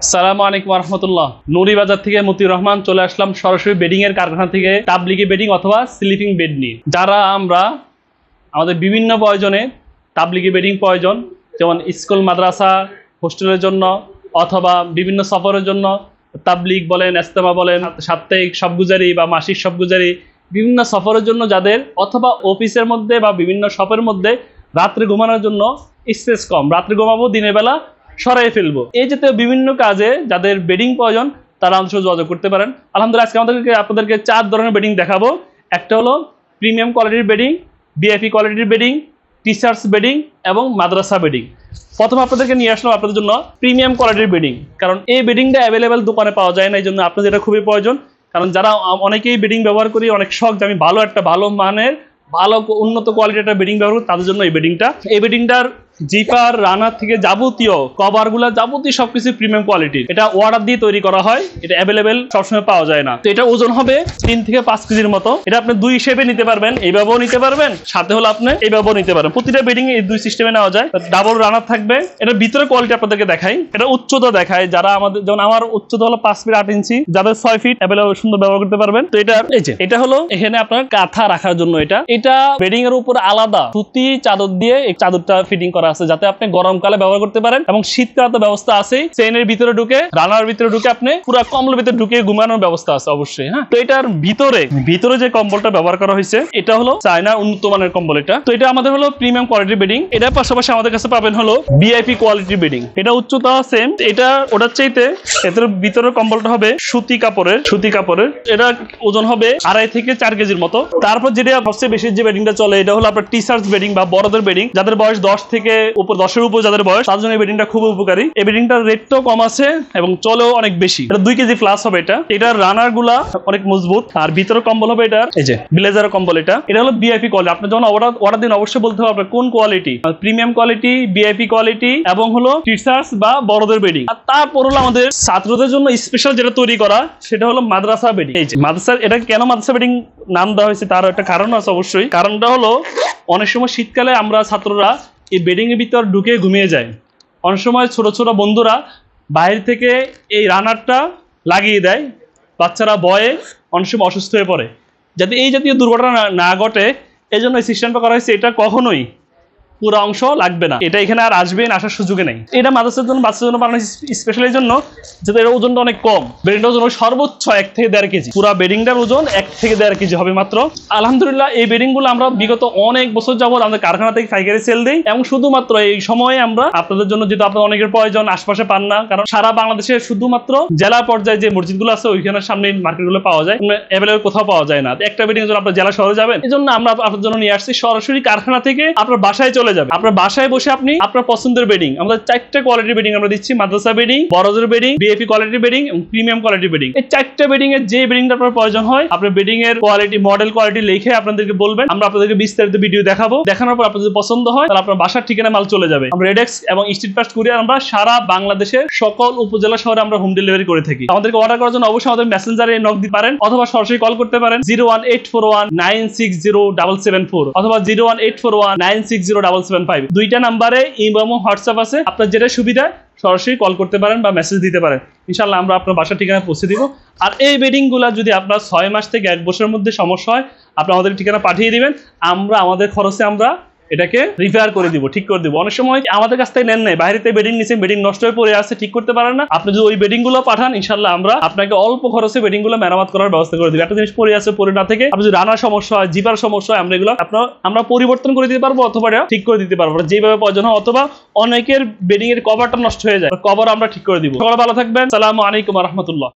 আসসালামু আলাইকুম রহমতুল্লাহ। নুরি বাজার থেকে মতিউর রহমান চলে আসলাম সরাসরি বেডিং এর কারখানা থেকে তাবলিগি বেডিং অথবা স্লিপিং বেড নিয়ে। যারা আমরা আমাদের বিভিন্ন প্রয়োজনে তাবলিগি বেডিং প্রয়োজন, যেমন স্কুল মাদ্রাসা হোস্টেলের জন্য অথবা বিভিন্ন সফরের জন্য তাবলিগ বলেন, ইস্তেমা বলেন, সাপ্তাহিক সবগুজারি বা মাসিক সবগুজারি, বিভিন্ন সফরের জন্য যাদের, অথবা অফিসের মধ্যে বা বিভিন্ন শপের মধ্যে রাত্রে ঘুমানোর জন্য স্পেস কম, রাত্রে ঘুমাবো দিনের বেলা সরাই ফেলবো, এই জাতীয় বিভিন্ন কাজে যাদের বেডিং প্রয়োজন তারা আমাদের সাথে যোগাযোগ করতে পারেন। আলহামদুলিল্লাহ আজকে আপনাদেরকে 4 ধরনের বেডিং দেখাবো। একটা হলো প্রিমিয়াম কোয়ালিটির বেডিং, বিআইপি কোয়ালিটির বেডিং, টিচার্স বেডিং এবং মাদ্রাসা বেডিং। প্রথমে আপনাদেরকে নিয়ে আসলাম আপনাদের জন্য প্রিমিয়াম কোয়ালিটির বেডিং, কারণ এই বেডিংটা অ্যাভেলেবেল দোকানে পাওয়া যায় না, এই জন্য আপনাদের এটা খুবই প্রয়োজন। কারণ যারা অনেকেই বেডিং ব্যবহার করি, অনেক শখ যে আমি ভালো মানের ভালো উন্নত কোয়ালিটির একটা বেডিং ব্যবহার করি, তাদের জন্য এই বেডিংটার জিপার রানার থেকে যাবতীয় কভারগুলো যাবতীয় সবকিছু প্রিমিয়াম কোয়ালিটির। এটা অর্ডার দিয়ে তৈরি করা হয়, এটা অ্যাভেলেবেল সবসময় পাওয়া যায় না। তো এটা ওজন হবে 3 থেকে 5 কেজির মতো। এটা আপনি 2 হিসেবে নিতে পারবেন, এইভাবেও নিতে পারবেন, সাথে হলো আপনি এইভাবেও নিতে পারবেন। প্রতিটা বেডিং এই 2 সিস্টেমে নেওয়া যায়। ডাবল রানার থাকবে। এটা ভিতরে কোয়ালিটি আপনাদেরকে দেখাই, এটা উচ্চতা দেখায়। যারা আমাদের, যেমন আমার উচ্চতা হলো 5 ফিট 8 ইঞ্চি, যাদের 6 ফিট অ্যাভেলেবল সুন্দর ব্যবহার করতে পারবেন। তো এটা এই যে এটা হলো এখানে আপনার কাঁথা রাখার জন্য। এটা বেডিং এর উপর আলাদা সুতি চাদর দিয়ে এই চাদরটা ফিটিং করা আছে, যাতে আপনি গরমকালে ব্যবহার করতে পারেন, এবং শীতকালে তো ব্যবস্থা আছেই। চেইনের ভিতরে ঢুকে, রানার ভিতরে ঢুকে আপনি পুরো কম্বলের ভিতরে ঢুকে ঘুমানোর ব্যবস্থা আছে অবশ্যই। হ্যাঁ, তো এটার ভিতরে যে কম্বলটা ব্যবহার করা হয়েছে এটা হলো চায়নার উন্নত মানের কম্বল। এটা তো এটা আমাদের হলো প্রিমিয়াম কোয়ালিটির বেডিং। এটার পাশাপাশি আমাদের কাছে পাবেন হলো ভিআইপি কোয়ালিটির বেডিং। এটা উচ্চতা সেম, এটা ওটার চাইতে এটার ভিতরের কম্বলটা হবে সুতি কাপড়ের। এটা ওজন হবে 2.5 থেকে 4 কেজির মতো। তারপর যেটা সবচেয়ে বেশি যে বেডিংটা চলে, এটা হলো আপনার টিচার্স বেডিং বা বড়দের বেডিং। যাদের বয়স 10 থেকে উপর, 10 এর উপর যাদের বয়স, তার জন্য এই বেডিংটা খুব উপকারী। এই বেডিংটার রেটটাও কম আছে এবং চলেও অনেক বেশি। এটা 2 কেজি প্লাস হবে। এটার রানার গুলা অনেক মজবুত, আর ভিতরে কম্বল হবে এটার এই যে ব্লেজার কম্বল। এটা হলো বিআইপি কোয়ালিটি। আপনি যখন অর্ডার দিন অবশ্যই বলতে হবে আপনার কোন quality, premium quality, VIP quality এবং হলো টিচার্স বা বড়দের বেডিং। আর তারপর হলো আমাদের ছাত্রদের জন্য স্পেশাল যেটা তৈরি করা, সেটা হলো মাদ্রাসা বেডিং। এই যে মাদ্রাসা, এটা কেন মাদ্রাসা বেডিং নাম দেওয়া হয়েছে তার একটা কারণ আছে অবশ্যই। কারণটা হলো অনেক সময় শীতকালে আমরা ছাত্ররা এই বেডিং এর ভিতর ঢুকে ঘুমিয়ে যায়। অনেক সময় ছোট ছোট বন্ধুরা বাইরে থেকে এই রানারটা লাগিয়ে দেয়, বাচ্চারা ভয়ে অনেক সময় অসুস্থ হয়ে পড়ে। যাতে এই জাতীয় দুর্ঘটনা না ঘটে, এই জন্য এই সিস্টেমটা করা হয়েছে। এটা কখনোই পুরো অংশ লাগবে না, এটা এখানে আর আসবে না, আসার সুযোগে নেই। এটা মাদ্রাসার জন্য, বাচ্চাদের জন্য বানানো স্পেশাল এই জন্য, যাতে এর ওজনটা অনেক কম। বেডিংটার ওজন সর্বোচ্চ 1 থেকে 1.5 কেজি। পুরো বেডিংটার ওজন 1 থেকে 1.5 কেজি হবে মাত্র। আলহামদুলিল্লাহ এই বেডিং গুলো আমরা বিগত অনেক বছর যাবত আমাদের কারখানা থেকে পাইকারি সেল দিই, এবং শুধুমাত্র এই সময়ে আমরা আপনাদের জন্য, যেহেতু আপনাদের অনেকের প্রয়োজন, আশপাশে পান না, কারণ সারা বাংলাদেশে শুধুমাত্র জেলা পর্যায়ে যে মসজিদগুলো আছে ওইখানের সামনে মার্কেটগুলো পাওয়া যায়, অ্যাভেলেবল কোথাও পাওয়া যায় না। একটা বেডিং এর জন্য আপনার জেলা শহরে যাবেন, এই জন্য আমরা আপনাদের জন্য নিয়ে আসছি সরাসরি কারখানা থেকে আপনার বাসায় চলে যাবে। আপনার বাসায় বসে আপনি আপনার পছন্দের বেডিং, আমাদের 4টা কোয়ালিটির বেডিং আমরা দিচ্ছি: মাদ্রাসা বেডিং, বড়দের বেডিং, বিএপি কোয়ালিটির বেডিং এবং প্রিমিয়াম কোয়ালিটির বেডিং। এই 4টা বেডিং এর যে বেডিংটা আপনার প্রয়োজন হয়, আপনার বেডিং এর কোয়ালিটি, মডেল কোয়ালিটি লিখে আপনাদেরকে বলবেন, আমরা আপনাদেরকে বিস্তারিত ভিডিও দেখাবো। দেখানোর পর আপনাদের পছন্দ হয় তাহলে আপনার বাসার ঠিকানা মাল চলে যাবে। আমরা রেডেক্স এবং স্ট্রিট ফাস্ট কুরিয়ার আমরা সারা বাংলাদেশের সকল উপজেলা শহরে আমরা হোম ডেলিভারি করে থাকি। আমাদেরকে অর্ডার করার জন্য অবশ্যই আমাদের মেসেঞ্জারে নক দিতে পারেন, অথবা সরাসরি কল করতে পারেন 01841960774 অথবা 01841960775। দুইটা নাম্বারে ইমো, হোয়াটসঅ্যাপ আছে। আপনার যেটা সুবিধা সরাসরি কল করতে পারেন বা মেসেজ দিতে পারেন, ইনশাআল্লাহ আমরা আপনার বাসার ঠিকানা পৌঁছে দিব। আর এই বেডিং গুলা যদি আপনার 6 মাস থেকে 1 বছরের মধ্যে সমস্যা হয়, আপনি আমাদের ঠিকানা পাঠিয়ে দিবেন, আমরা আমাদের খরচে আমরা এটাকে রিপেয়ার করে দিব, ঠিক করে দিব। অনেক সময় আমাদের কাছ থেকে নেন নাই, বাইরেতে বেডিং নিচ্ছেন, বেডিং নষ্ট হয়ে পড়ে আছে, ঠিক করতে পারেন না, আপনি যদি ওই বেডিং গুলো পাঠান, ইনশাআল্লাহ আমরা আপনাকে অল্প খরচে বেডিং গুলো মেরামত করার ব্যবস্থা করে দিব। একটা জিনিস পড়ে আছে, পড়ে না থেকে আপনি যদি রানার সমস্যা হয়, জিপার সমস্যা হয়, আমরা এগুলো আমরা পরিবর্তন করে দিতে পারবো, অথবা ঠিক করে দিতে পারবো যেভাবে প্রয়োজন হয়। অথবা অনেকের বেডিং এর কভারটা নষ্ট হয়ে যায়, কভার আমরা ঠিক করে দিব। সবাই ভালো থাকবেন। আসসালামু আলাইকুম ওয়া রাহমাতুল্লাহ।